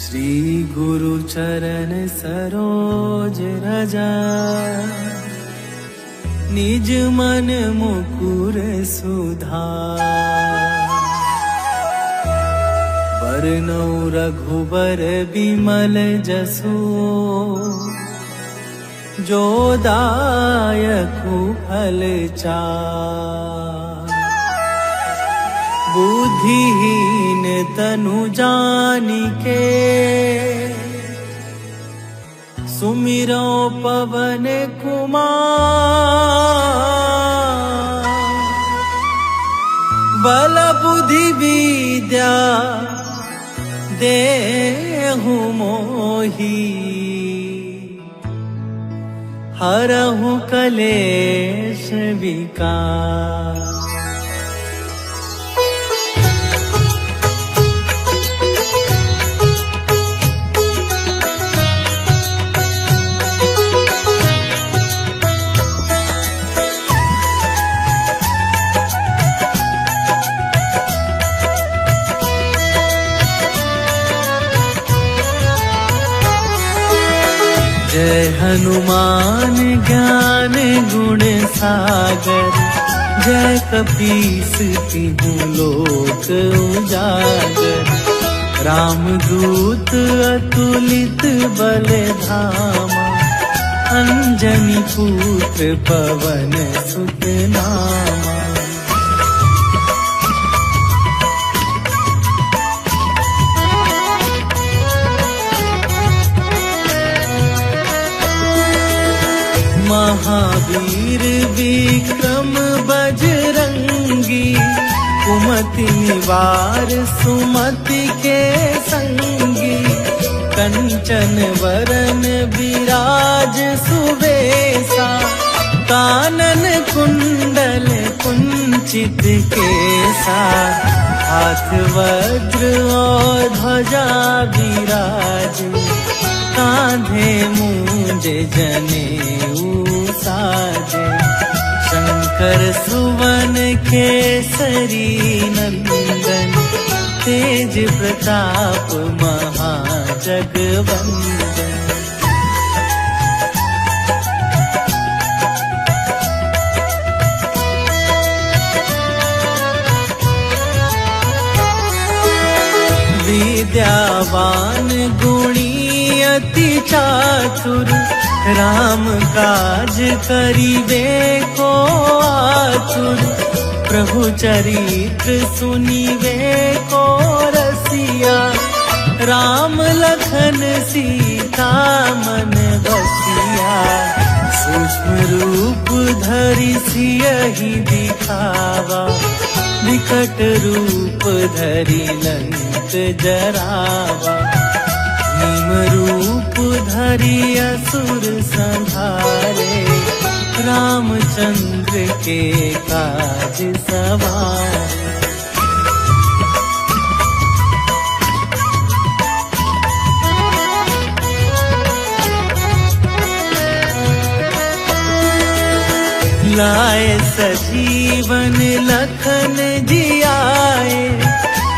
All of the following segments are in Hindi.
श्री गुरु चरण सरोज रजा, निज मन मुकुर सुधार। बरनौ रघुबर बिमल जसु, जो दायकु फल चार। बुद्धिहीन तनु जानिके, सुमिरो पवन कुमार। बल बुद्धि विद्या देहु मोहि, हरहु कलेश विकार। जय हनुमान ज्ञान गुण सागर, जय कपीस तिहु लोक उजागर। रामदूत अतुलित बल धामा, अंजनी पुत्र पवन सुत नामा। महावीर विक्रम बजरंगी, कुमति निवार सुमति के संगी। कंचन वरन विराज सुवेशा, कानन कुंडल कुंचित केसा। हाथ वज्र और ध्वजा विराज, कांधे मूंज जनेऊ साजे। शंकर सुवन केसरी नंदन, तेज प्रताप महाजगवंदन। विद्यावान गुणी अति चातुर, राम काज करिबे को आतुर। प्रभु चरित्र सुनिबे को रसिया, राम लखन सीता मन बसिया। सूक्ष्म रूप धरि सियहि दिखावा, विकट रूप धरि लंक जरावा। भीम रूप धरि असुर संहारे, रामचंद्र के काज सवारे। लाए सजीवन लखन जियाए,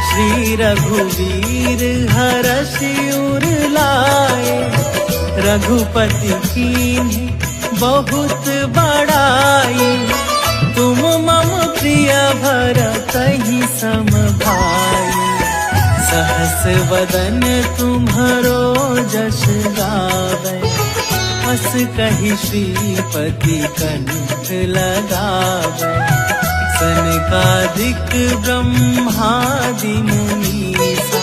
श्री रघुवीर हरषि उर लाए। रघुपति कीन्ही बहुत बड़ाई, तुम मम प्रिय भरतहि सम भाई। सहस वदन तुम्हरो जस गावै, हस कहि श्रीपति कंठ लगावै। सनकादिक ब्रह्मादि मुनीसा,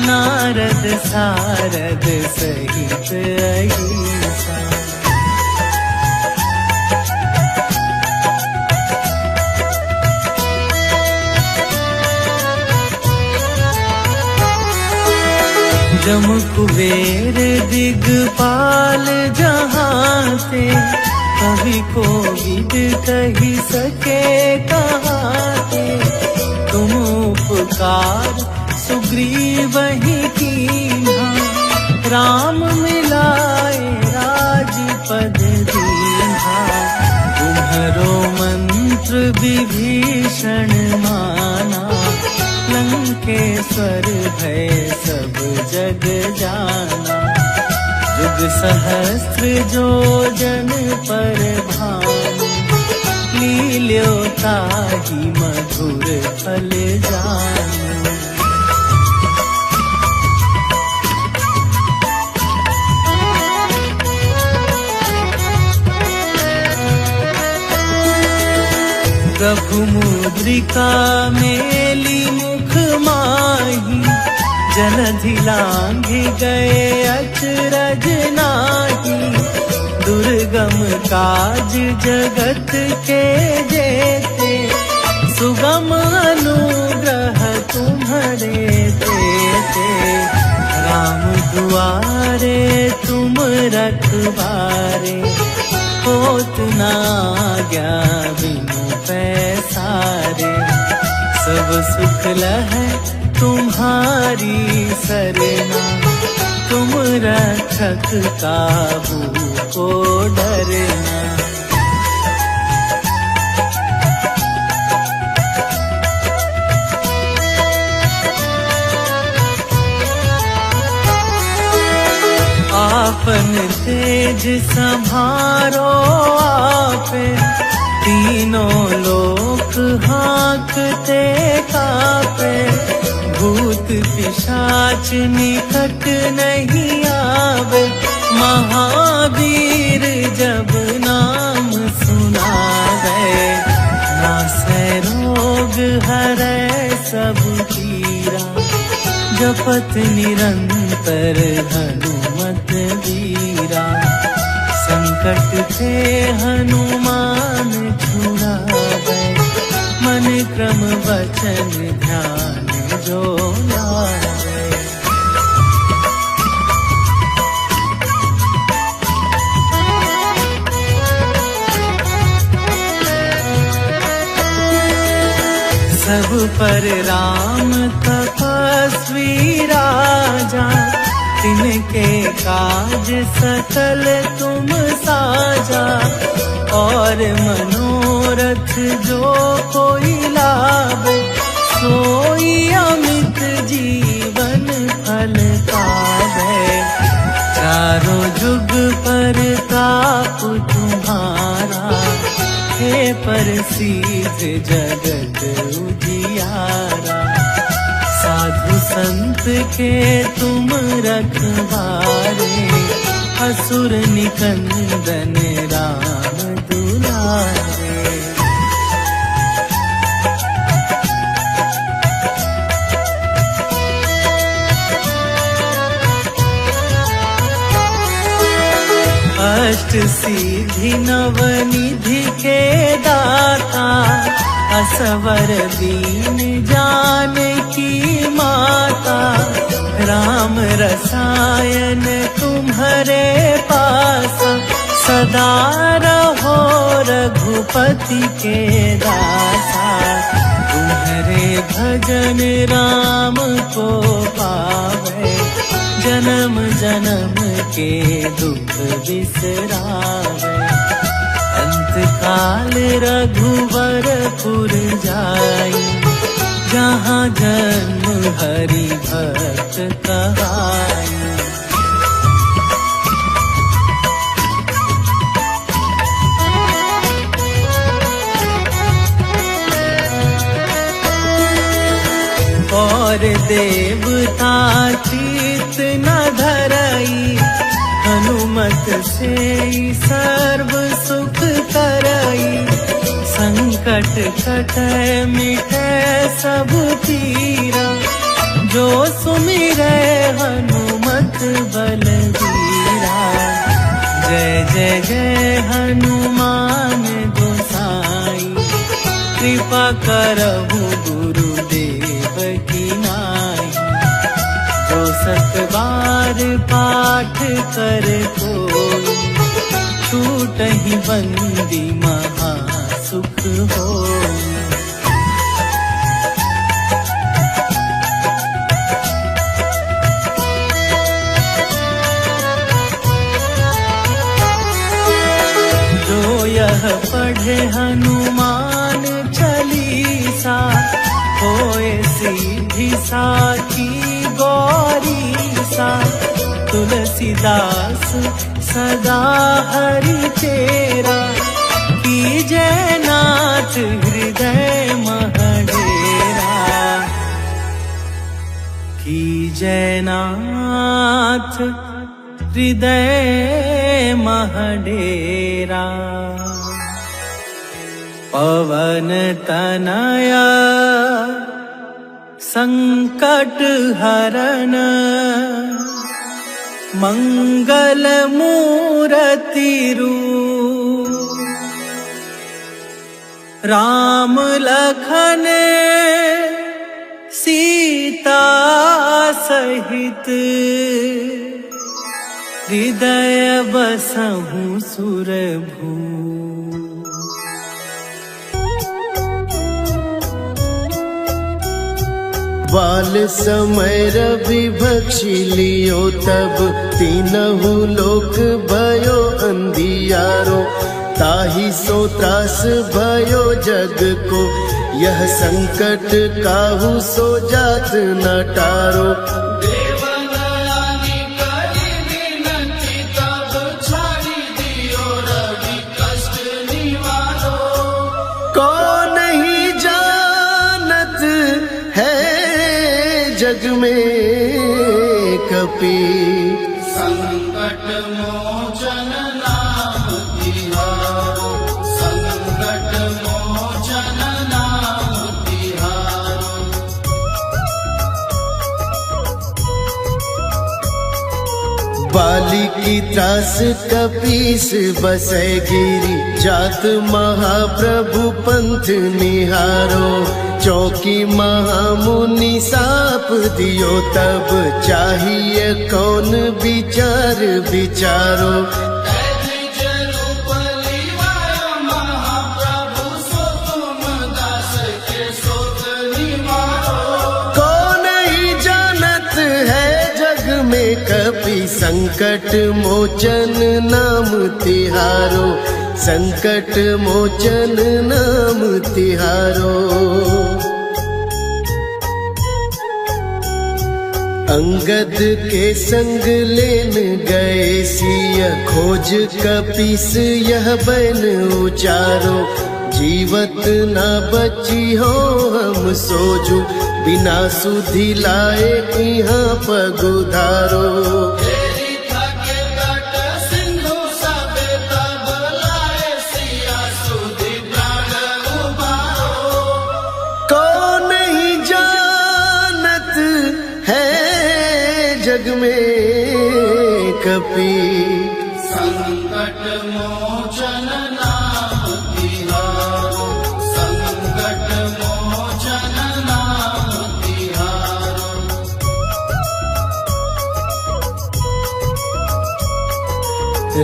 नारद सारद सहित अहिसा। जम कुबेर दिगपाल जहांते, कवि कोविद कहि सके कहाते। तुम उपकार सुग्रीवहि कीन्हा, राम मिलाए राजपद दीन्हा। तुम्हरो मंत्र विभीषण माना, लंक के स्वर भय सब जग जाना। युग सहस्त्र जो जन पर भानु, लील्यो ताहि मधुर फल जानु। प्रभु मुद्रिका मेली मुख माही, जलधि लांघि गए अचरज नाही। दुर्गम काज जगत के जेते, सुगम अनुग्रह तुम्हारे देते। राम दुआरे तुम रखवारे, होत न आज्ञा बिनु पैसारे। सब सुख लहै तुम्हारी सरना, तुम रक्षक काहू को डरना। आपन तेज संभारो आपे, तीनों लोक हाँकते कापे। भूत पिशाच निकट नहीं आवे, महावीर जब नाम सुनावे। नासै रोग हरै सब पीरा, जपत निरंतर हनुमत वीरा। संकट ते हनुमान छुड़ावे, मन क्रम वचन ध्यान जो लावे। सब पर राम तपस्वी राजा, तिनके काज सकल तुम साजा। और मनोरथ जो कोई लावे, सोई अमित जीवन फल पावे। चारों जुग पर ताप तुम्हारा, हे प्रसिद्ध जगत उजियारा। साधु संत के तुम रखवारे, असुर निकंदन राम दुलारे। अष्ट सिद्धि नव निधि के दाता, असवर दीन जानकी माता। राम रसायन तुम्हारे पास, सदा रहो रघुपति के दासा। तुम्हारे भजन राम को पावे, जन्म जन्म के दुख बिसरावे। अंत काल रघुवरपुर जाई, जहाँ जन्म हरि भक्त कहाई। और देवता चित न धरई, हनुमत से सर्व सुख करई। संकट कटै मिटै सब पीरा, जो सुमिरै हनुमत बलबीरा। जय जय जय हनुमान गोसाई, कृपा करहु गुरुदेव की नाई। जो सत बार पाठ कर कोई, छूटहि बंदी महा सुख होई। जो यह पढ़े हनुमान चालीसा, होए सीधी सा की गौरी सा, तुलसीदास सदा हरि तेरा। कीजय नाथ हृदय महडेरा, कीजय नाथ हृदय महडेरा। पवन तनया संकट हरन, मंगल मूरति रूप। राम लखन सीता सहित, हृदय बसहु सुरभू। बाल समय रवि भक्षी लियो तब, तीनहु लोक भयो अंधियारो। ताहि सो त्रास भयो जग को, यह संकट काहू सो जात न टारो। जग में कपि संकट मोचन नाम तिहारो, संकट मोचन नाम तिहारो। बाली की त्रास कपीस बसै गिरी, जात महाप्रभु पंथ निहारो। चौकी महामुनि साप दियो तब, चाहिए कौन विचार विचारो। कौन ही जानत है जग में कपि, संकट मोचन नाम तिहारो, संकट मोचन नाम तिहारो। अंगद के संग लेन गए सिया, खोज कपीस यह बन उचारो। जीवत न बची हो हम सोजू, बिना सुधि लाए यहाँ पगुधारो। जग में कपि संकट मोचन नाम तिहारो, संकट मोचन नाम तिहारो।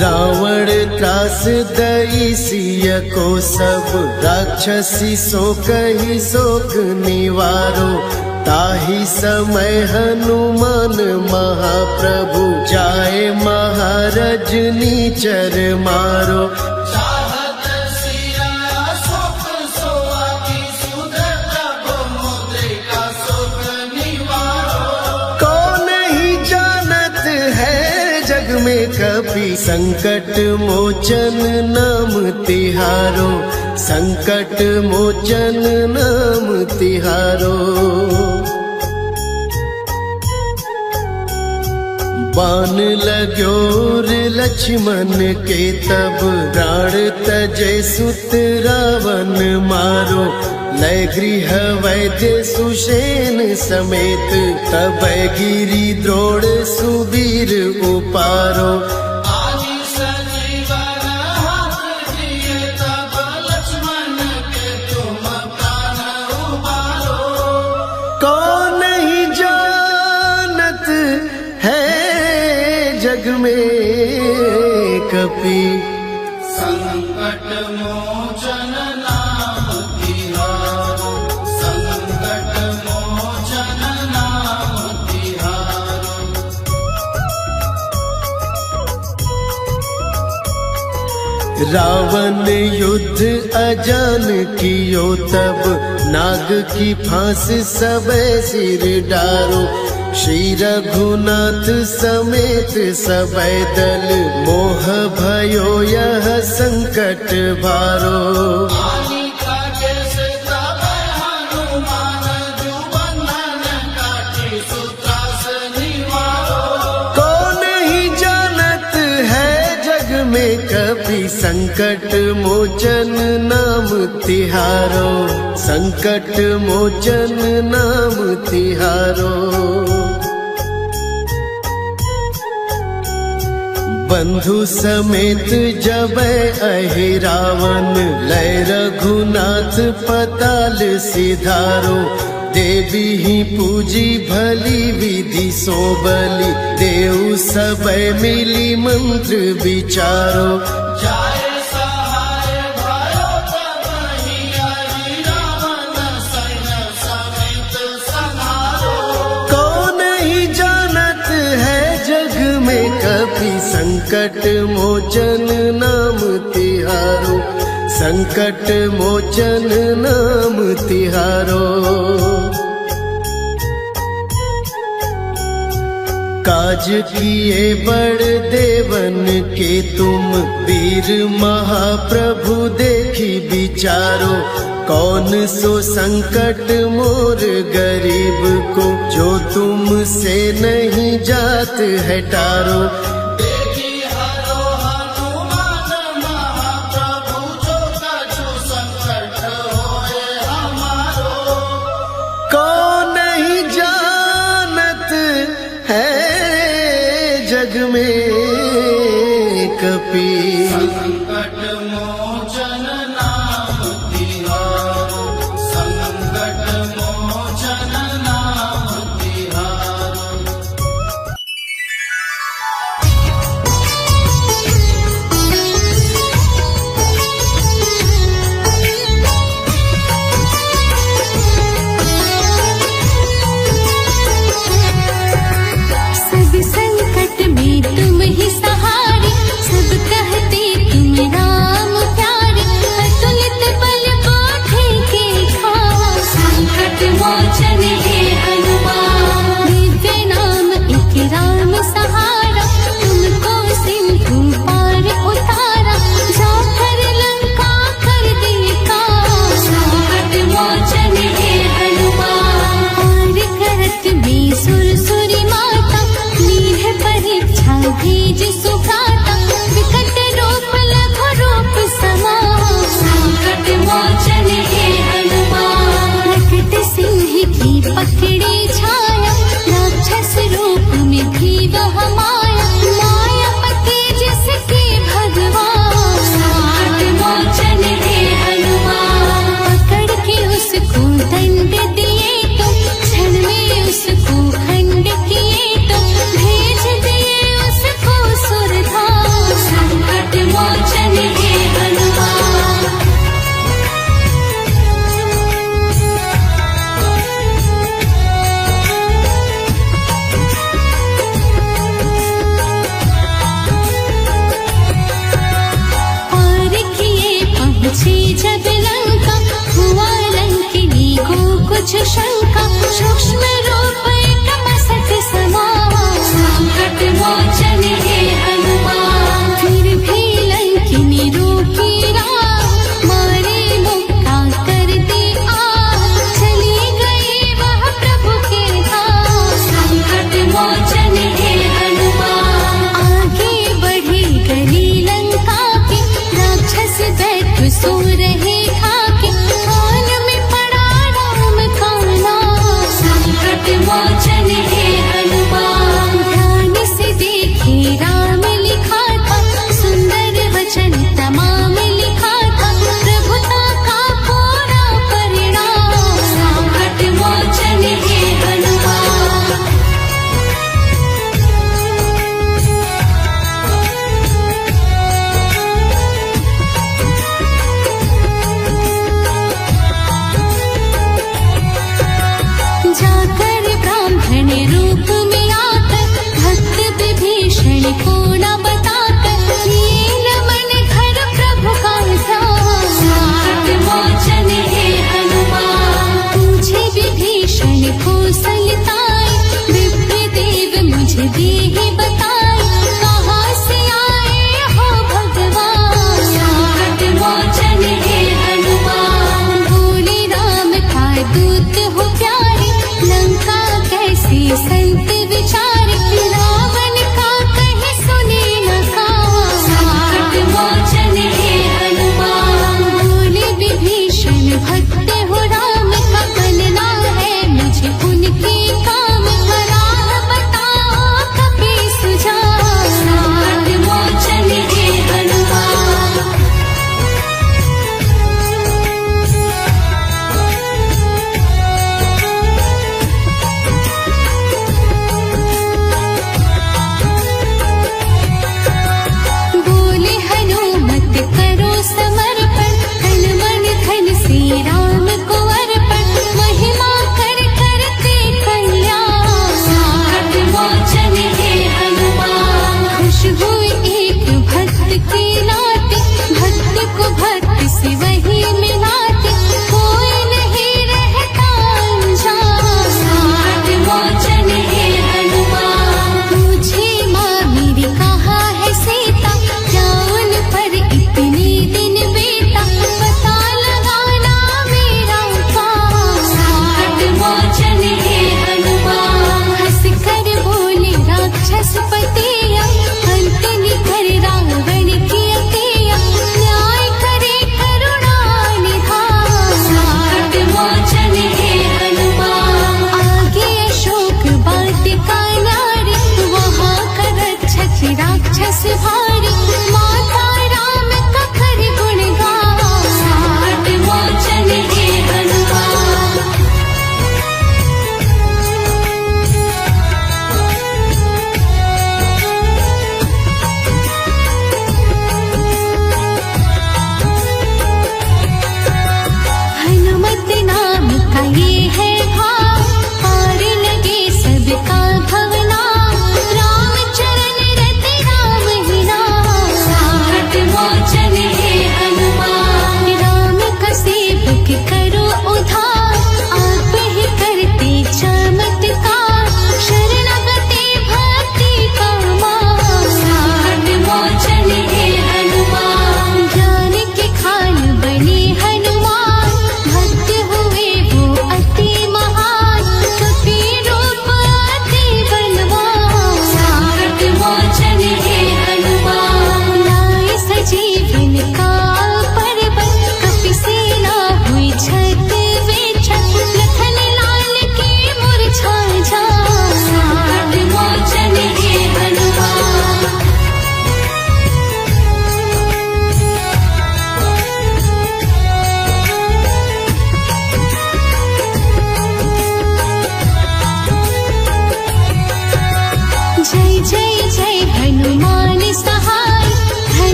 रावण त्रास दई सिय को सब, राक्षसी सो कही शोक निवारो। ताहि समय हनुमान महाप्रभु, जाए महाराज नीचर मारो। चाहत सिया शोक सोआ की, सुदृढ़ प्रभु मुद्रिका शोक निवारो। कौन ही जानत है जग में कपि, संकट मोचन नाम तिहारो, संकट मोचन नाम तिहारो। बाण लाग्योर लक्ष्मण के तब, प्राण तजै सुत रावण मारो। लय गृह वैद्य सुषेण समेत, तब गिरि द्रोण सुबीर उपारो। कौन ही जानत है जग में कपि, संकट मोचन नाम तिहारो, संकट मोचन नाम तिहारो। रावण युद्ध अजान कियो तब, नाग की फांस सब सिर डारो, श्री रघुनाथ समेत सब दल, मोह भयो यह संकट भारो। आनी काटे से तब हनुमान, जो बंधन काटी सूत्रास निवारो। कौन ही जानत है जग में कभी, संकट मोचन नाम तिहारो, संकट मोचन नाम तिहारो। बंधु समेत जब अहि रावण, लय रघुनाथ पताल सिधारो। देवी ही पूजी भली विधि सो बलि, देव सब मिली मंत्र विचारो। जाय सहाय भयो तब ही, हरि रावण सैन्य समेत संहारो। कौन ही जानत है जग में कभी, संकट मोचन नाम तिहारो, संकट मोचन नाम तिहारो। काज किए बड़ देवन के तुम, वीर महाप्रभु देखी विचारो। कौन सो संकट मोर गरीब को, जो तुमसे नहीं जात है टारो। देखी हरो हनुमान महाप्रभु, जो कछु संकट होए हमारो। कौन नहीं जानत है जग में कपी, संकट मोचन नाम तिहारो, संकट मोचन नाम तिहारो। सब संकट में तुम ही सहारे, सब कहते तुम राम प्यारे। अतुलित बल बाँधे के खावा, संकट मोचन हे हनुमान। दिव्य नाम एक राम सहारा, तुमको सिंधु पार उतारा। जाकर लंका कर दिए काल, संकट मोचन हे हनुमान। और करत में सुरसुरी माता, लीन परीक्षा भेज सुभ्राता। विकट रूप लघु रूप समार, संकट मोचन हे हनुमान। प्रकट सिंह की पकड़ी छाया, राक्षस रूप में भी वह माया। मायापति जिसके भगवान, संकट मोचन हे हनुमान। पकड़ के उसको दंड दिए तो, क्षण में उसको खंड किए तो। भेज दिए उसको सुरधाम, संकट मोचन हे हनुमान। पार किए पहुँचे जब लंका, हुआ लंकिनी को कुछ शंका। सूक्ष्म रूप एक मसक समावा, संकट मोचन हे हनुमान। फिर भी लंकिनी रोकी राह, मारे मुक्ता कर दी आह। चली गई वह प्रभु के धाम, संकट मोचन हे हनुमान। आगे बढ़ी गली लंका की, राक्षस दैत्य सो रहे खाके। कान में पड़ा राम का नाम, संकट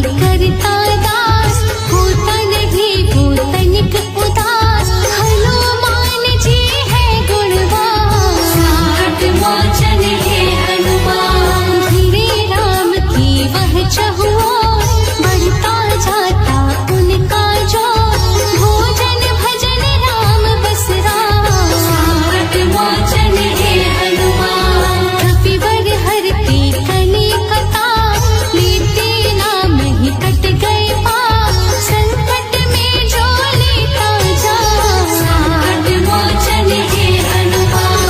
करता दास, होता नहीं वो तनिक उदास। हनुमान जी है गुणवान, संकट मोचन है हनुमान। धीरे राम की वह चहुओर, बढ़ता जाता उनका जोर। भोजन भजन राम बस राम, संकट मोचन है हनुमान। कपिवर हरते कली कथा, लेते नाम ही कट गए पाप। संकट में जो लेता जा, संकट मोचन है हनुमान।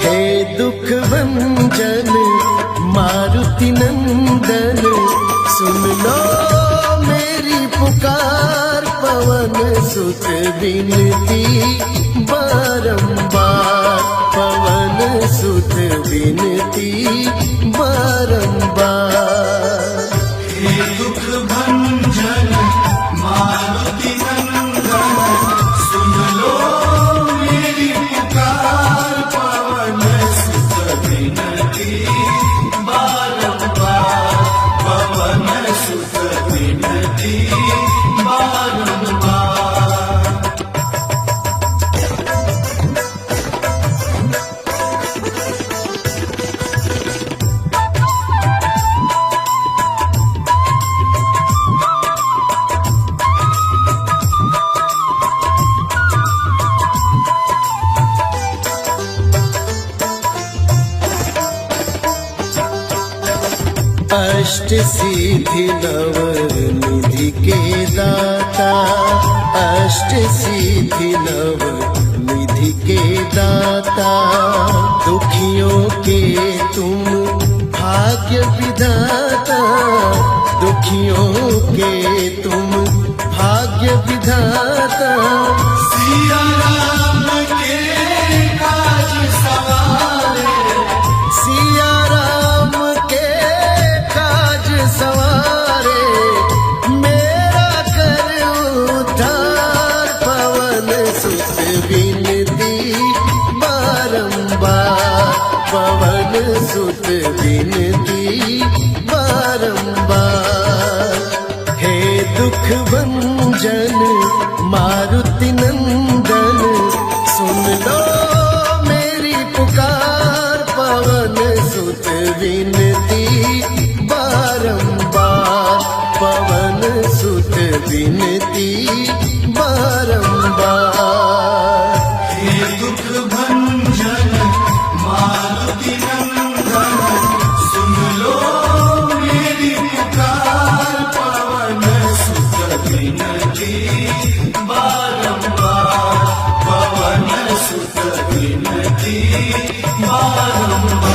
हे दुख भंजन मारुति नंदन, सुन लो मेरी पुकार। पवन सुत विनती बारंबार, पवन सुत विनती बारंबार। हे दुख भंजन मारुति नंदन, सुन लो मेरी पुकार। पवन सुत विनती बारंबार, पवन सुत विनती बारंबार। अष्ट सिद्धि नव निधि के दाता, अष्ट सिद्धि नव निधि के दाता। दुखियों के तुम भाग्य विधाता, दुखियों के तुम भाग्य विधाता। सिया राम के काज सवारे, सिया राम के काज सवारे, मेरा कर उद्धार। पवन सुत विनती बारंबार, पवन सुत विनती बारंबार। हे दुख भंजन मारुति नंदन, सुन लो मेरी पुकार। पवन सुत विनती बारंबार, पवन सुत विनती बारंबार। हे दुख भंजन मारुति नंदन, सुन लो मेरी पुकार। पवन सुत विनती बारंबार, पवन सुत विनती बारंबार।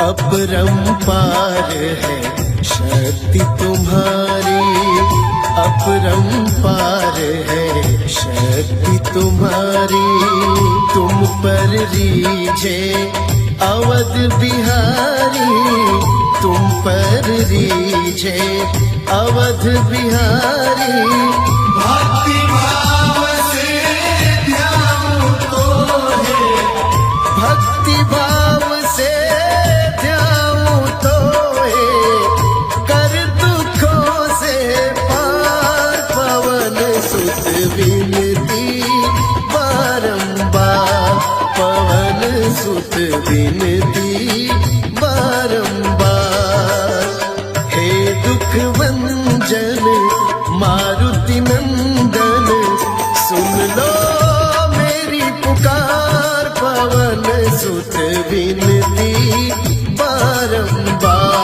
अपरंपार है शक्ति तुम्हारी, अपरंपार है शक्ति तुम्हारी। तुम पर रीझे अवध बिहारी, तुम पर रीझे अवध बिहारी। भक्ति भाव से ध्यान तो है, भक्ति भाव से ध्याऊं तो है, कर दुखों से पार। पवन सुत विनती बारंबार, पवन सुत विनती बारंबार। हे दुख भंजन मारुति नंदन, सुन लो मेरी पुकार। पवन सुत विनती बारंबार,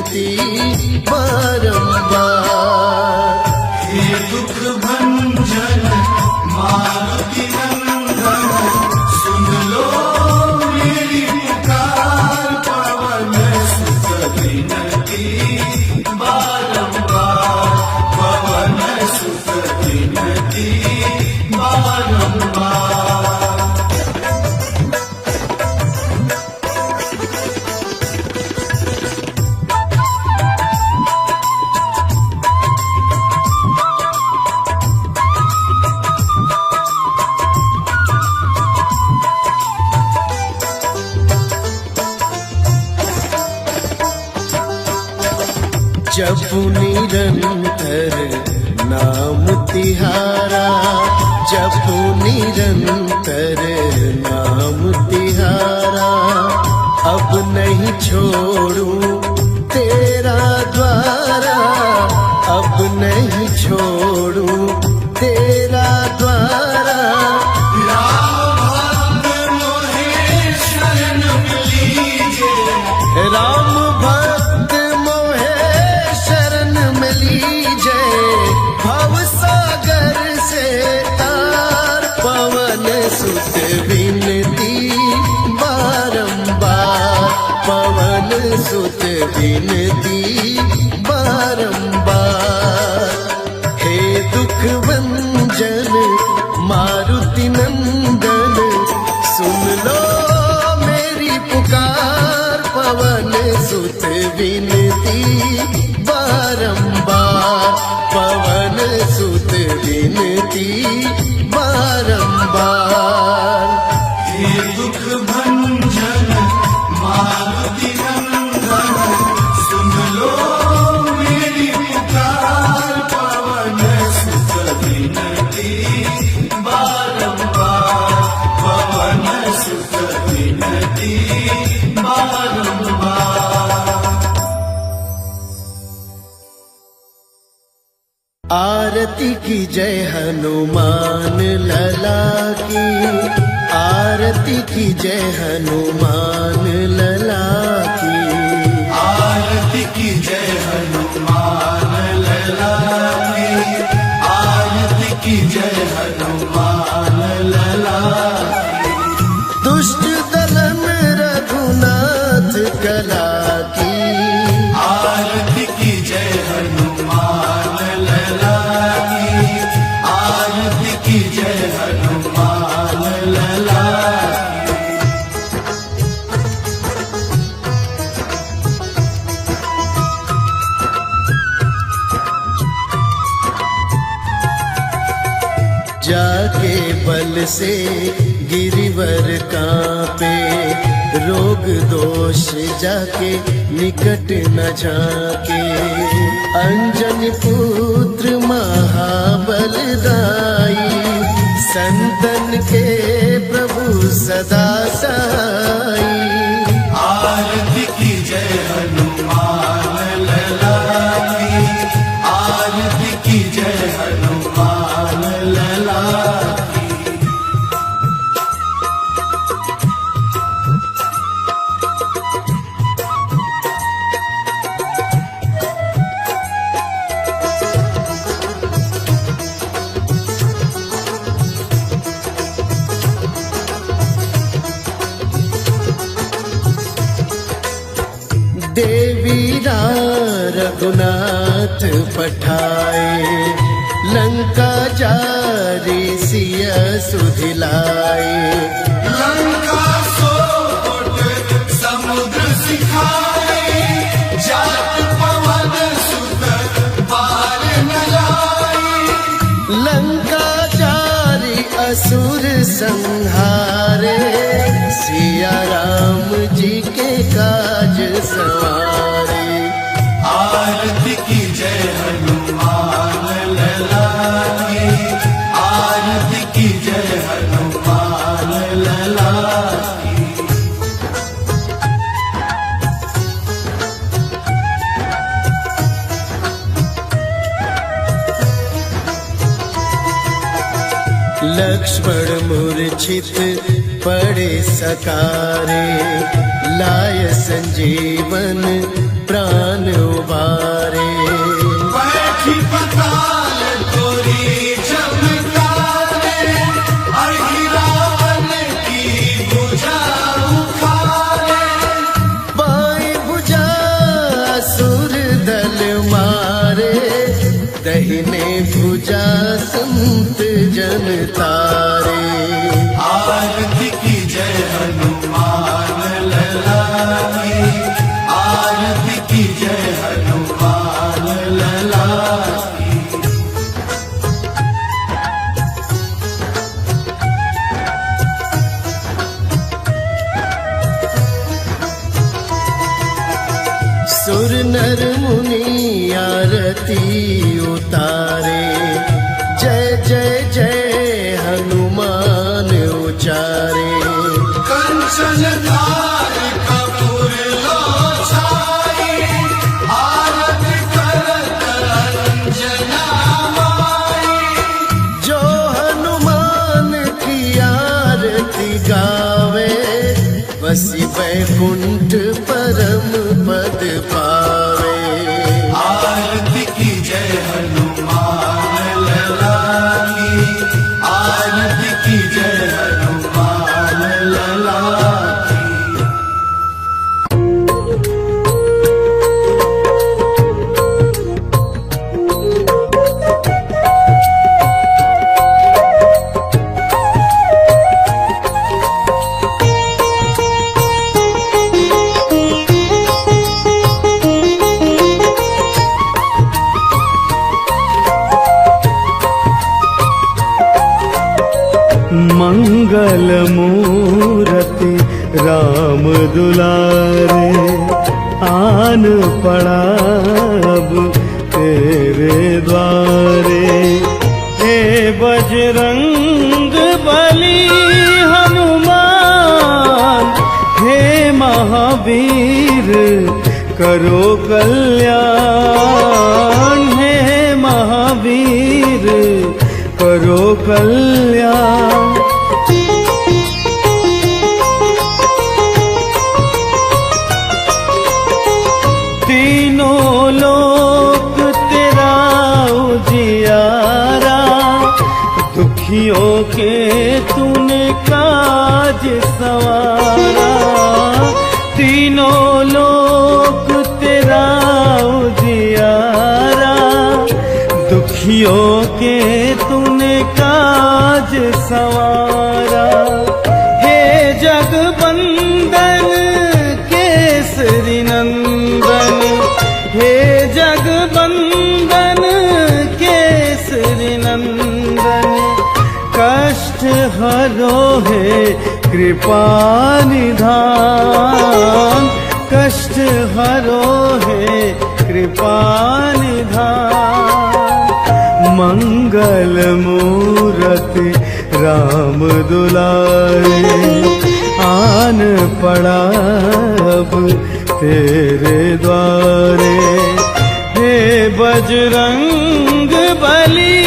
विनती बारंबार। हे दुख भंजन मारुति नंदन, सुन लो मेरी पुकार, पवन सुत विनती बारंबार, पवन सुत विनती बारंबार। जपु निरंतर नाम तिहारा, जपु निरंतर नाम तिहारा, अब नहीं छोड़ूं तेरा द्वारा, अब नहीं छोड़ूं तेरा द्वारा। राम भक्त मोहे शरण में लीजे, भव सागर से तार, पवन सुत विनती बारंबार, पवन सुत विनती बारंबार। हे दुख भंजन मारुति नंदन, सुन लो मेरी पुकार, पवन सुत विनती बारंबार, पवन सुत विनती बारंबार। हे दुख भंजन मारुति नंदन, सुन लो मेरी पुकार, पवन सुत विनती बारंबार, पवन सुत विनती बारंबार। आरती की जय हनुमान लला की, आरती की जय हनुमान लला की। आरती की जय हनुमान लला की, आरती की जय हनुमान लला की। दुष्ट दलन रघुनाथ कला की, आरती की जय हनुमान लला की, आरती की जय हनुमान लला की। जाके बल से गिरिवर कांपे, रोग दोष जाके निकट न झाके। अंजन पुत्र महाबलदाई, संतन के प्रभु सदा साई। आरती की जय हनुमान लला की, आरती की जय हनुमान लला की। देवीरा रघुनाथ पठाए, लंका जारी सिया सुधिलाए। लंका सोट समुद्र सिखाए, जात पवन सुत पार न लाए। लंका जारी असुर संहारे, सिया राम जी के काज सवारे। आरती की जय हनुमान लला की, आरती की जय हनुमान लला की। लक्ष्मण मूर्छित पड़े सकारे, लाय संजीवन प्राण उबारे। बैठी पताल तोरी चमकारे, रावण की भुजा उखाड़े। बाएं भुजा असुर दल मारे, दहिने भुजा संत जन तारे। आरती की जय हनुमान लला की, आरती की जय हनुमान लला की। सुर नर मुनि आरती उतारे, जय जय जय हनुमान उचारे। कंचन थाल कपूर लो छाई, आरती करत अंजना माई। जो हनुमान की आरती गावे, बसी बैकुंठ परम पद पावे। आरती की जय हनुमान लला की, आरती की जय हनुमान लला की। मंगल मूरति राम दुलारे, आन पड़ा अब तेरे द्वारे। हे बजरंग बली हनुमान, हे महावीर करो कल्याण। हे महावीर करो कल्याण। तीनों लोक तेरा उजियारा, दुखियों के तूने काज सवारा। तीनों लोक तेरा उजियारा, दुखियों के तूने काज सवारा। हे जगबंदन केसरी नंदन, हे जगबंदन केसरी नंदन। कष्ट हरो है कृपा निधान, कष्ट हरो है कृपा निधान। मंगल मूरति राम दुलारे, आन पड़ा अब तेरे द्वारे। हे बजरंग बली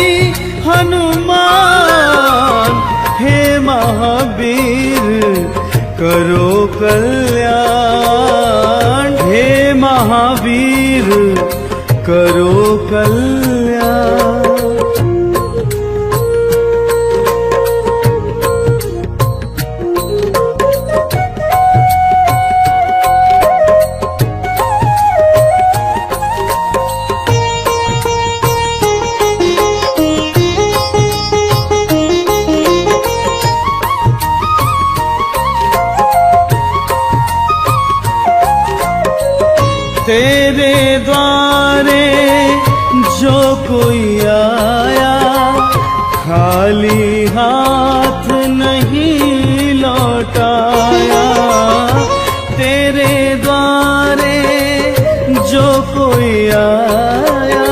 हनुमान, हे महावीर करो कल्याण। हे महावीर करो कल्याण। तेरे द्वारे जो कोई आया, खाली हाथ नहीं लौटाया। तेरे द्वारे जो कोई आया,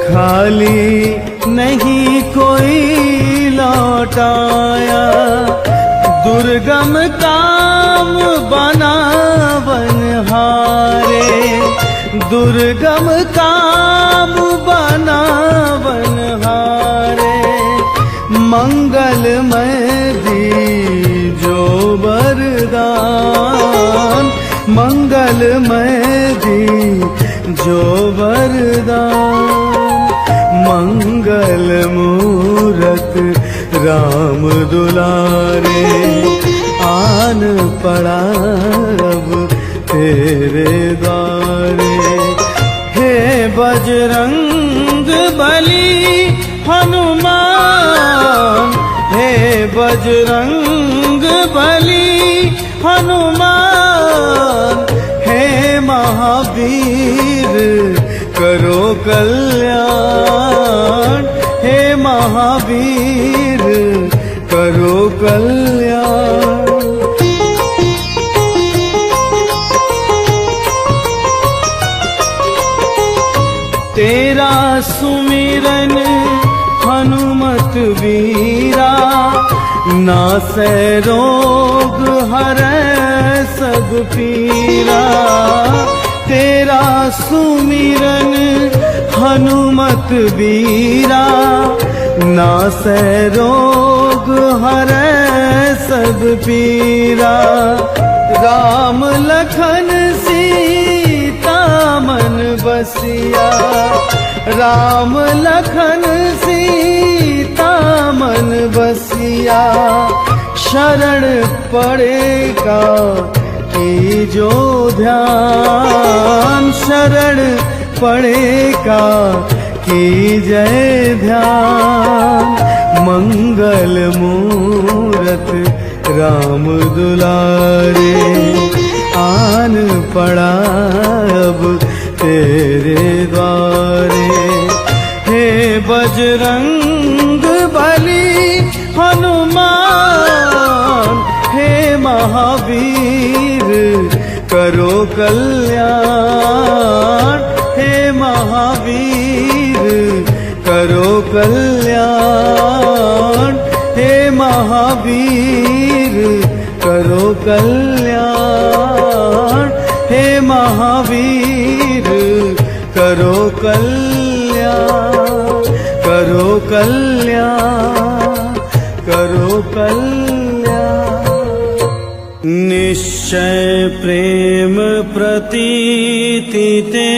खाली नहीं कोई लौटाया। दुर्गम काम बनावनहारे, दुर्गम काम बनावनहारे। मंगलमय दीजो वरदान, मंगलमय दी जो वरदान, मंगल मूरत राम दुलारे, आन पड़ा अब तेरे द्वारे। हे बजरंग बली हनुमान, हे बजरंग बली हनुमान, हे महावीर करो कल्याण, हे महावीर करो कल्याण। तेरा सुमिरन हनुमत वीरा, नासै रोग हरै सब पीरा। तेरा सुमिरन हनुमत वीरा, नासै रोग हरै सब पीरा। राम लखन सीता मन बसिया, राम लखन सीता मन बसिया। शरण पड़ेगा की जो ध्यान, शरण पड़ेगा की जय ध्यान। मंगल मूरत राम दुलारे, आन पड़ा अब तेरे द्वारे। हे बजरंग बली हनुमान, हे महावीर करो कल्याण, हे महावीर करो कल्याण, हे महावीर करो कल्याण, हे महावीर करो कल्याण, करो कल्याण, करो कल्याण। निश्चय प्रेम प्रतीति ते,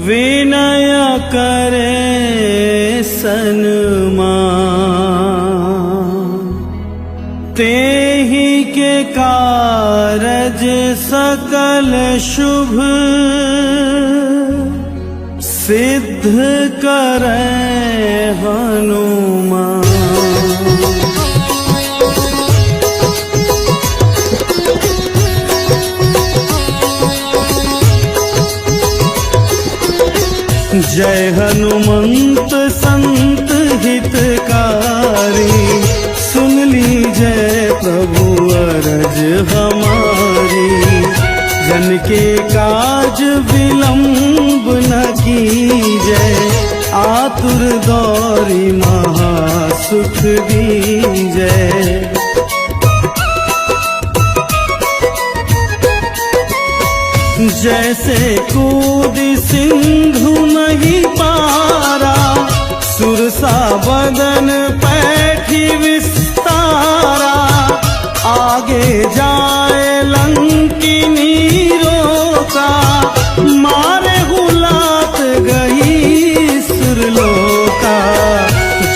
विनय करे सन्मान। तेहि के कारज सकल शुभ, सिद्ध करे हनुमान। जय हनुमंत संत हितकारी, सुन लीजय प्रभु अरज हमारी। जन के काज विलंब न कीजय, आतुर दौरी महासुख दीजय। जैसे कूद सिंधु नहीं पारा, सुरसा बदन पैठी विस्तारा। आगे जाए लंकिनी रोका, मारे हुलात गई सुरलोका।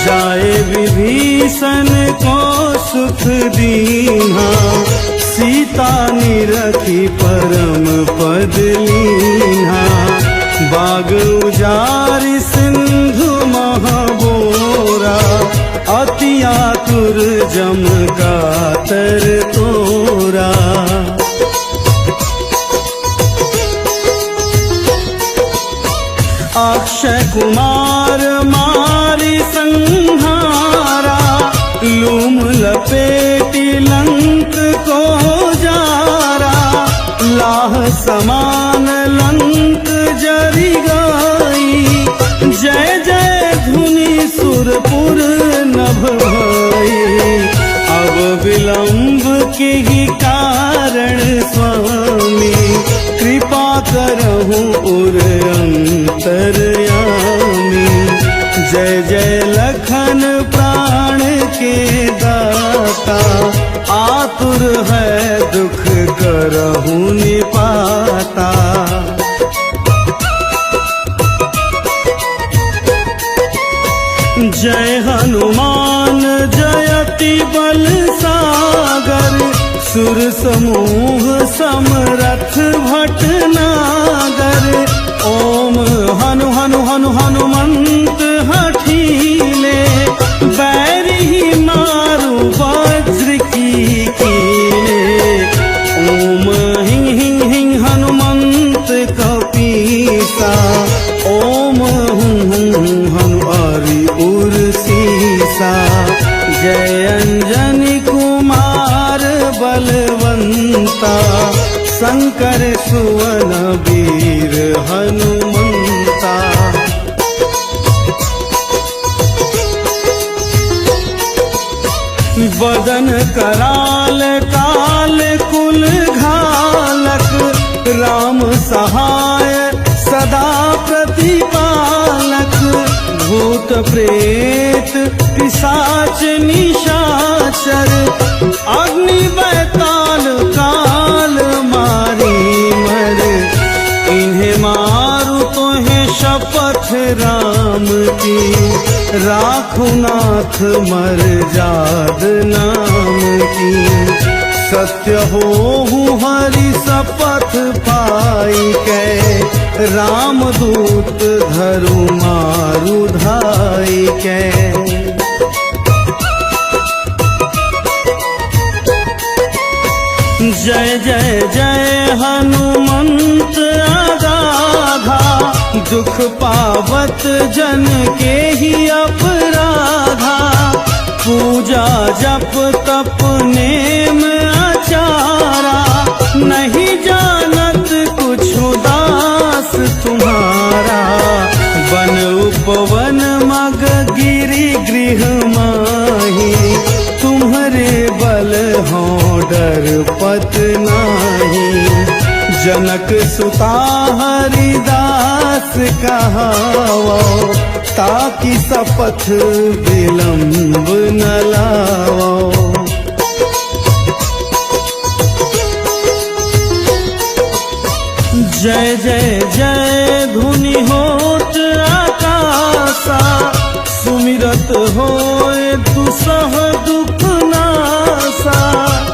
जाए विभीषण को सुख दीन्हा, सीता निरखी परम पद लीन्हा। बाग उजारि सिंधु महाबोरा, अति आतुर जम कातर तोरा। अक्षय कुमार मारी संहारा, लूम लपेटी लंक को जारा। लाह समान लंक जरी गाई, जय जय धुनि सुरपुर नभ भाई। अब विलंब के ही कारण स्वामी, कृपा करहु उर अंतरयामी। जय जय लखन प्राण के दाता, आतुर है दुख करहु निपाता। जय हनुमान जयति बल सागर, सुर समूह समरथ भटनागर। ओम हनु हनु हनु हनुमंत हठीले, बैरही मारु वज्र की कीले। ओम हिं हिं हिं हनुमंत कपीसा, ओम हुं हुं हनु हरि उर सीसा। जय अंजनी कुमार बलवंता, शंकर सुवन वीर हनुमंता। बदन कराल काल कुल घालक, राम सहाय सदा प्रतिपालक। भूत प्रेत पिशाच निशाचर, अग्नि बैताल काल मारी मर। इन्हें मारू तो है शपथ राम की, राखो नाथ मर जाद नाम की। सत्य होहु हरि शपथ पाई कै, राम दूत धरु मारु धाई कै। जय जय जय हनुमंत अगाधा, दुख पावत जन के ही अपराधा। पूजा जप तप नेम आचारा, नहीं जानत कुछ दास तुम्हारा। वन उपवन मग गिरि गृह माही, तुम्हारे बल हो डर पत नाही। जनक सुता हरिदास कहावो, ताकि शपथ विलंब न लाओ। जय जय जय धुनि होत आकाशा, सुमिरत होए दुसह दुख नासा।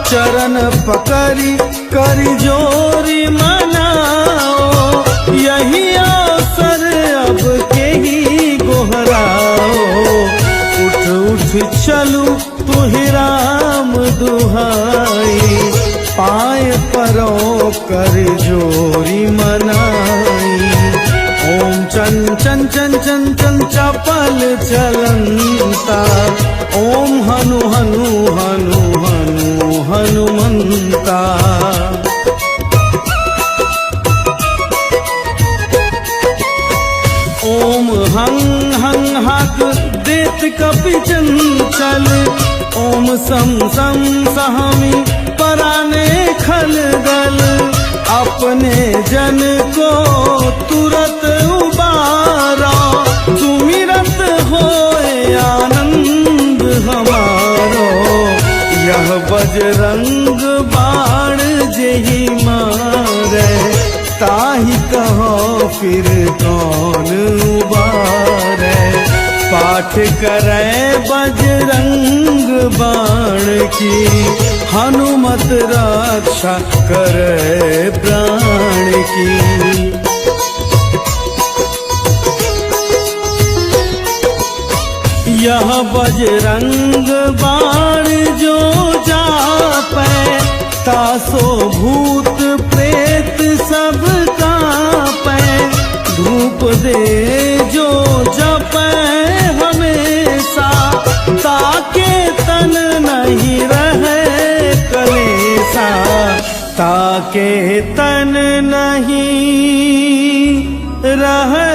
चरण पकड़ी करि जोरी मनाओ, यही अवसर अब के ही गोहराओ। उठ उठ चलू तुहि राम दुहाई, पाय परो कर जोरी मनाई। ओम चन चन चन चन चन चपल चलंता, ओम हनु हनु हनु हनु हनुमंता। ओम हं हं हक देत कपि चंचल, ओम सम सम सहमी पराने खल गल। अपने जन को तुरत उबारा, सुमिरत होए आनंद हमारो। यह बजरंग बाण जेहि मारे, ताहि कहो फिर कौन उबारे। पाठ करे बजरंग बाण की, हनुमत रक्षा करे प्राण की। यह बजरंग बाण जो जापै, तासो भूत प्रेत सब कांपै। धूप दे जो जपै हमेशा, ताके तन नहीं रहे कलेसा। ताके तन नहीं रहे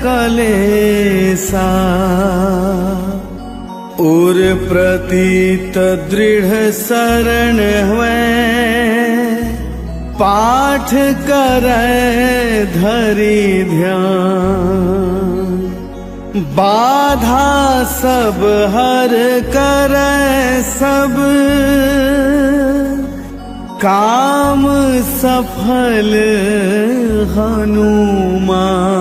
कलेसा। उर प्रतीत दृढ़ शरण हुए, पाठ करे धरि ध्यान। बाधा सब हर करे सब, काम सफल हनुमान।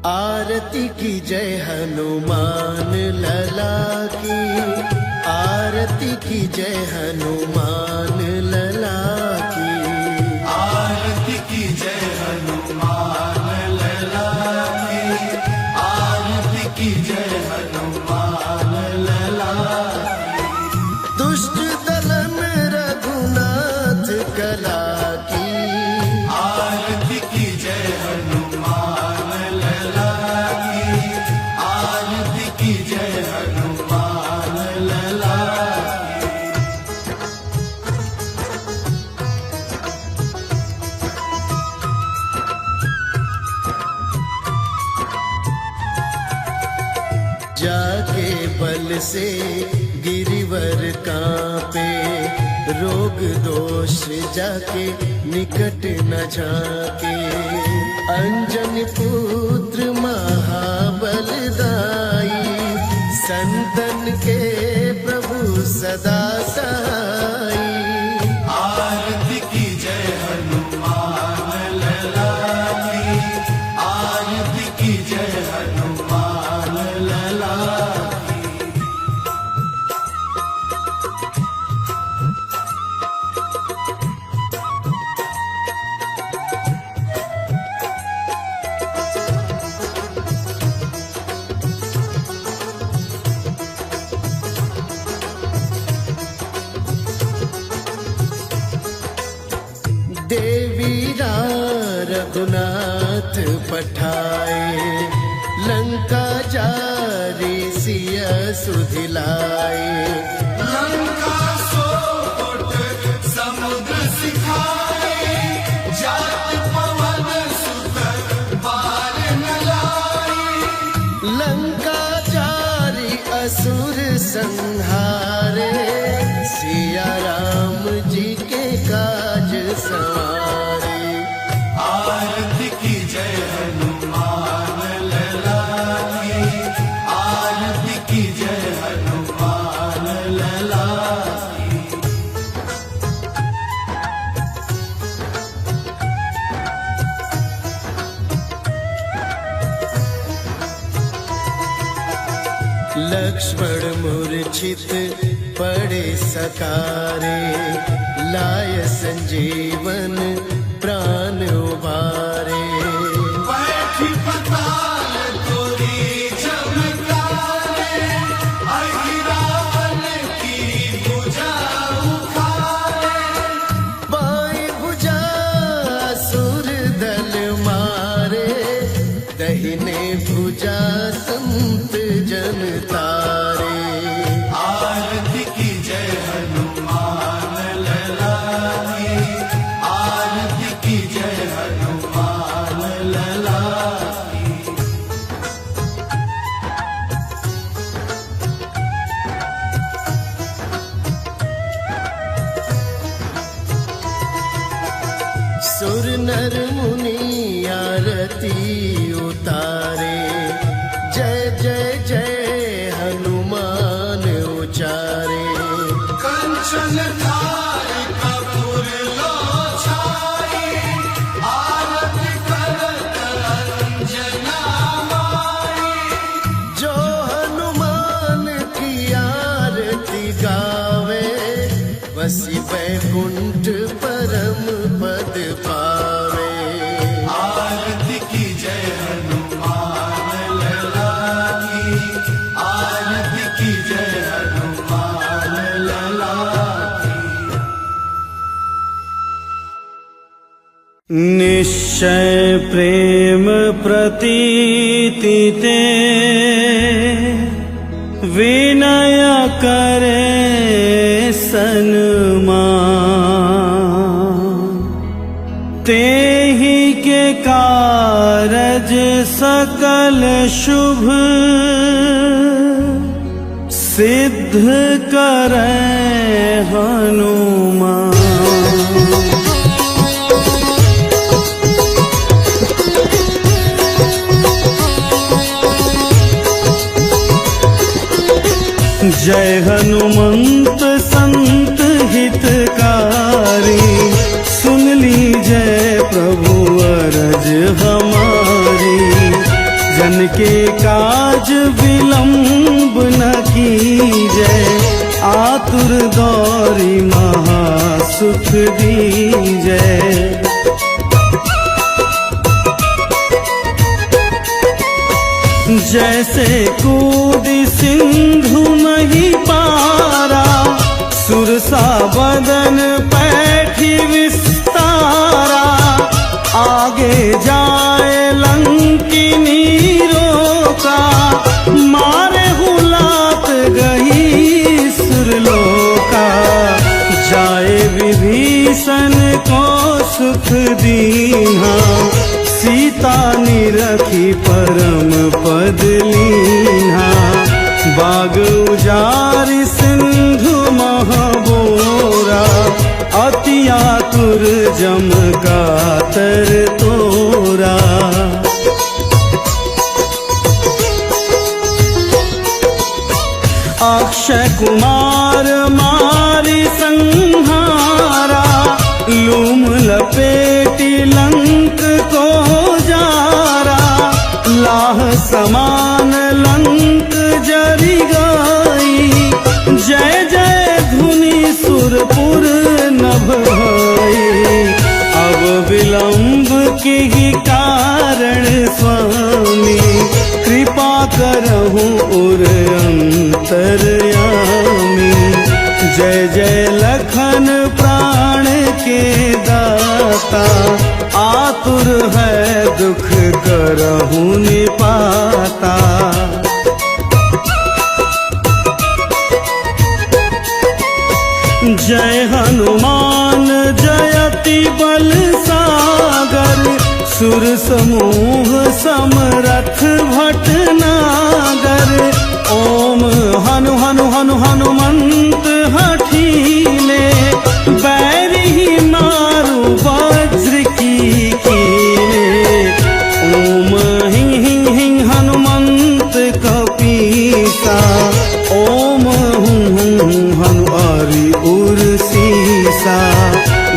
आरती की जय हनुमान लला की, आरती की जय हनुमान लला की, आरती की जय हनुमान लला की, आरती की जय हनुमान लला की। दुष्ट दलन रघुनाथ कला की, आरती की जय हनुमान लला की, आरती की जय हनुमान लला की। जाके बल से गिरिवर कांपे, रोग दोष जाके निकट न झाके। अंजन पुत्र महाबलदाई, संतन के प्रभु सदा सहाई। आरती की जय हनुमान लला की, आरती की जय हनुमान लला की। देवीरा रघुनाथ पठाए, लंका जारी सिया सुधिलाए। लंका सोट समुद्र सिखाए, जात पवन सुत बार न लाए। लंका जारी असुर संहारे, सिया राम जी के काज सवारे। आरती की जय हनुमान लला की, आरती की जय हनुमान लला की। लक्ष्मण मूर्छित पड़े सकारे, लाय संजीवन प्राण उबारे। बैठी पताल तोरी चमकारे, अहिरावण की भुजा उखारे। बाई भुजा असुर दल मारे, दहिने भुजा संत जन तारे। आरती की जय हनुमान लला की, आरती की जय हनुमान लला की। सुर नर मुनि आरती उतारे, जय जय जय हनुमान उचारे। कंचन थाल कपूर लो छाई, आरती करत अंजना माई। जो हनुमान की आरती गावे, बसी बैकुंठ परम पद पावे। आरती की जय हनुमान लला की, आरती की जय हनुमान लला की। निश्चय प्रेम प्रतीति ते, विनय करे सन्मान। तेहि के कारज सकल शुभ, सिद्ध करे हनुमान। जय हनुमंत संत हितकारी, सुन लीजय प्रभु अरज हमारी। जन के काज विलंब न कीजय, आतुर दौरी महासुख दीजय। जैसे कूदी सिंधु मही पारा, सुरसा बदन पैठी विस्तारा। आगे जाए लंकिनी रोका, मारे हुलात गही सुरलोका। जाए विभीषण को सुख दीन्हा, सीता निरखी परम पद लीन्हा। बाग उजारि सिंधु महाबोरा, अति आतुर जम कातर तोरा। अक्षय कुमार मारी संहारा, लूम लपेटी लंक को जारा। लाह समान लंक जरी गई, जय जय धुनि सुरपुर नभ भई। अब विलंब के ही कारण स्वामी, कृपा करहु उर अंतरयामी। जय जय लखन प्राण के दाता, आतुर है दुख करहु निपाता। जय हनुमान जयति बल सागर, सुर समूह समरथ भटनागर। ओम हनु हनु हनु हनुमंत हठीले, बैरी मारु वज्र की कीले। ओम हिं हिं हिं हनुमंत कपीसा, ओम हुं हुं हनु हरि उर सीसा।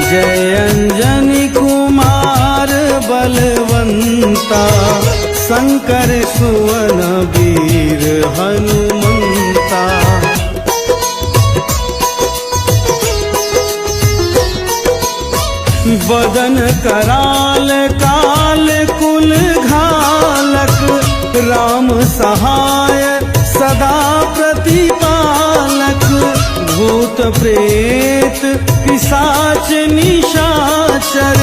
जय अंजनी कुमार बलवंता, शंकर सुवन वीर हनुमंता। बदन कराल काल कुल घालक, राम सहाय सदा प्रतिपालक। भूत प्रेत पिशाच निशाचर,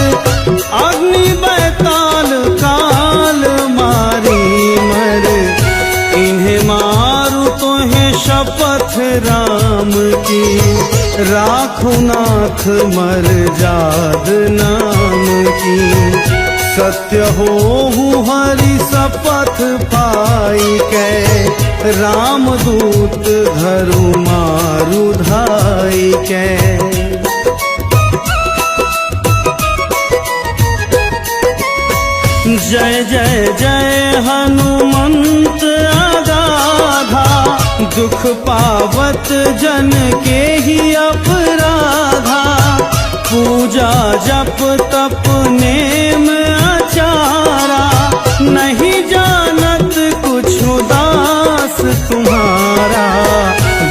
अग्नि बैताल काल मारी मर। इन्हें मारू तो है शपथ राम की, राखो नाथ मर जाद नाम की। सत्य हो हरि शपथ पाई कै, राम दूत धरु मारु धाई कै। जय जय जय हनुमंत अगाधा, दुख पावत जन के ही अपराधा। पूजा जप तप नेम आचारा, नहीं जानत कुछ दास तुम्हारा।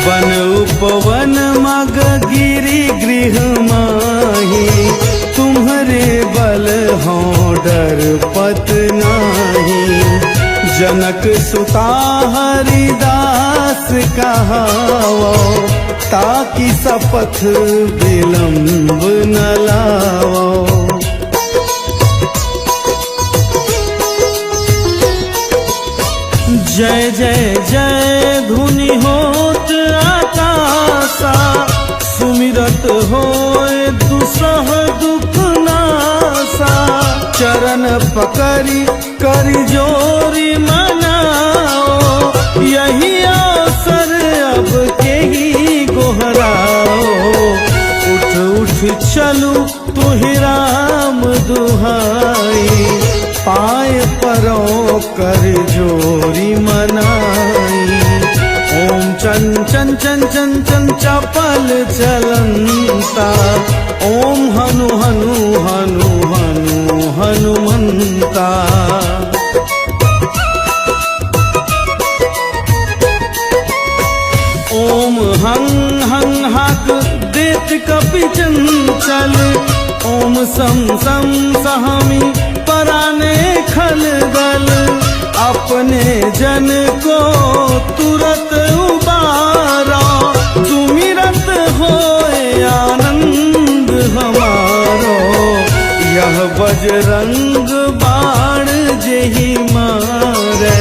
बन उपवन मग गिरि गृह माही, तुम्हारे बल हो डर पत नाही। जनक सुता हरिदास कहावो, ताकि शपथ विलंब न लाओ। जय जय जय धुनि होत आकाशा, सुमिरत होए दुसह दुख नासा। चरण पकड़ी करी जोरी मनाओ, यही अवसर अब के ही गोहराओ। उठ उठ चलू तुहि राम दुहाई, पाए परो कर जोरी मनाई। ओम चंचन चंचन चंचन चपल चलंता ओम हनु हनु हनु हनु हनुमंता। ओम हं हं हक देत कपि चंचल ओम सम सम सहमी पराने खल गल अपने जन को तुरत उबारा सुमिरत होए आनंद हमारो यह बजरंग बाण जेहि मारे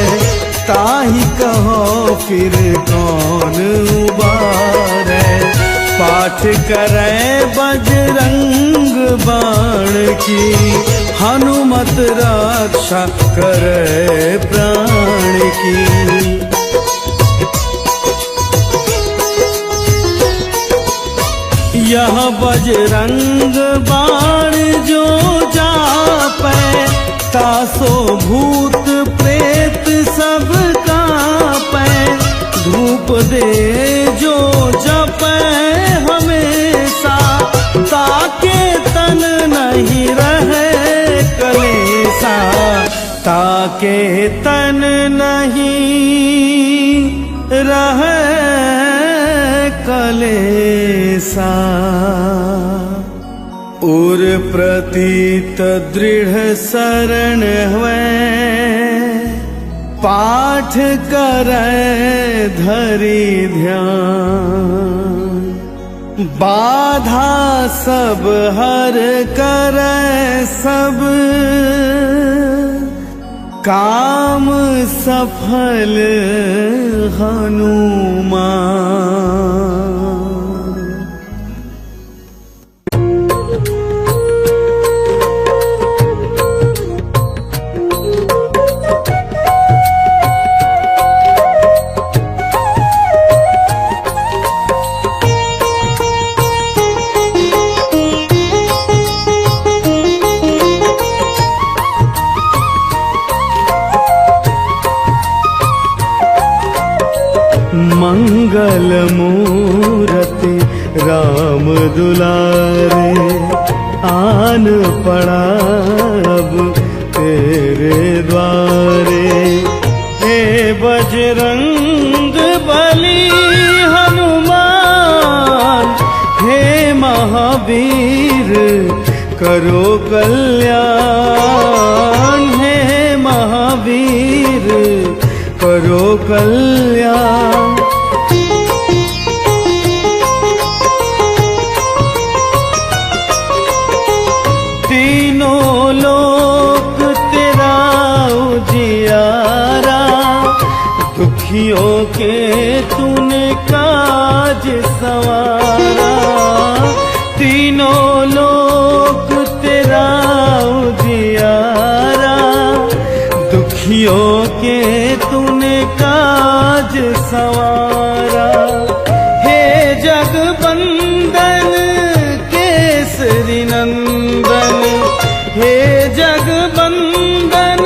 ताहि कहो फिर कौन उबारे पाठ करे बजरंग बाण की हनुमत रक्षा करे प्राण की। यह बजरंग बाण जो जापै तासो भूत प्रेत सब कांपै धूप दे जो जपै हमेशा ताके तन नहीं रहे कलेसा ताके तन नहीं रहे कलेसा। उर प्रतीत दृढ़ शरण हुए पाठ करे धरि ध्यान बाधा सब हर करे सब काम सफल हनुमान। मंगल मूरति राम दुलारे आन पड़ा अब तेरे द्वारे हे बजरंग बली हनुमान हे महावीर करो कल्याण हे महावीर करो कल्याण। तीनों लोक तेरा उजियारा दुखियों के तूने काज सवारा तीनों लोक तेरा उजियारा दुखियों के तूने काज सवारा। हे जगबंदन केसरी नंदन हे जगबंदन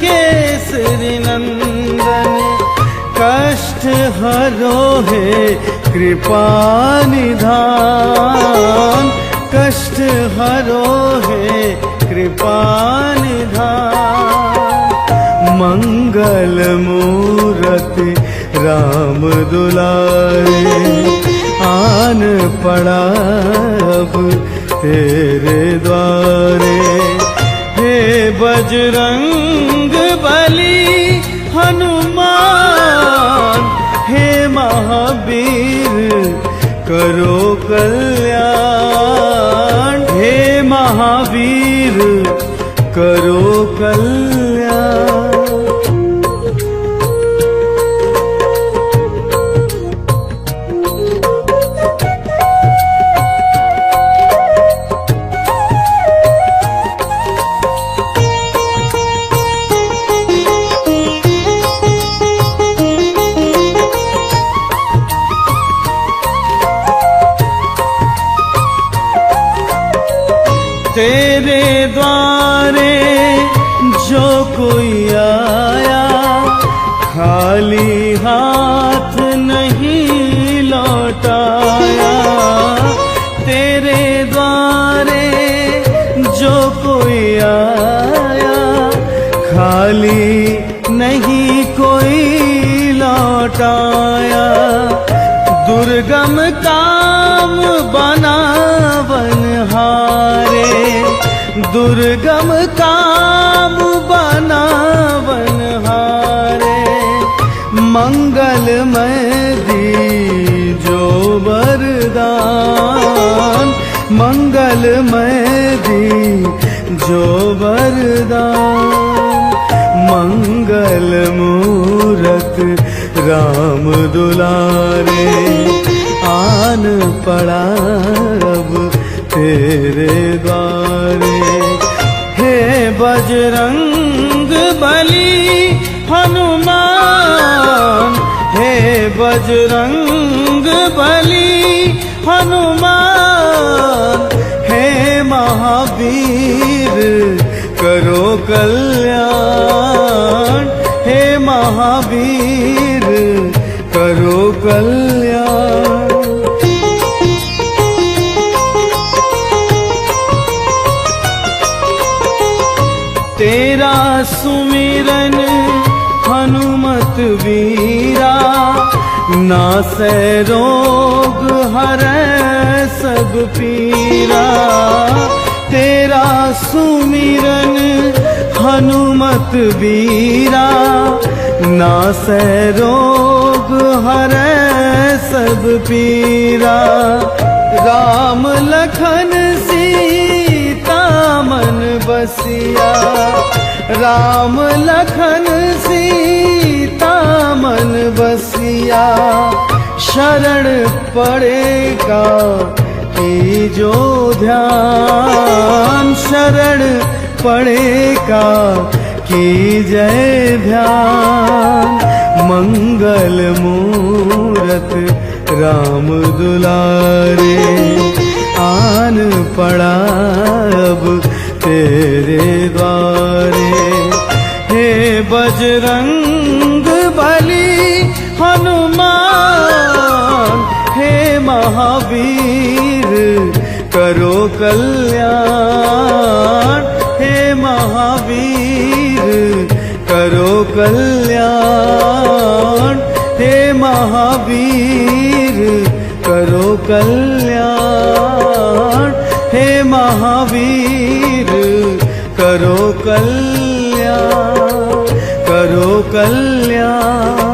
केसरी नंदन कष्ट हरो है कृपा निधान कष्ट हरो है कृपा निधान। मंगल मूरति राम दुलारे आन पड़ा अब तेरे द्वारे हे बजरंग बली हनुमान हे महावीर करो कल्याण हे महावीर करो कल्याण। तेरे द्वारे जो कोई आया खाली हाथ नहीं दुर्गम काम बनावन हारे, दुर्गम काम बनावन हारे, मंगलमय दीजो वरदान, मंगलमय दीजो वरदान। मंगल मूरत राम दुलारे, आन पड़ा अब तेरे द्वारे। हे बजरंग बली हनुमान, हे बजरंग बली हनुमान, हे महावीर करो कल्याण, हे महावीर करो कल्याण। तेरा सुमिरन हनुमत वीरा, नासै रोग हरै सब पीरा। तेरा सुमिरन हनुमत वीरा, नासै रोग हरै सब पीरा। राम लखन सीता मन बसिया, राम लखन सीता मन बसिया। शरण पड़ेगा जो ध्यान, शरण पड़ेगा की जय ध्यान। मंगल मूरत राम दुलारे, आन पड़ा अब तेरे द्वारे। हे बजरंग बली हनुमान, हे महावीर करो कल्याण, हे महावीर करो कल्याण, हे महावीर करो कल्याण, हे महावीर करो कल्याण, करो कल्याण।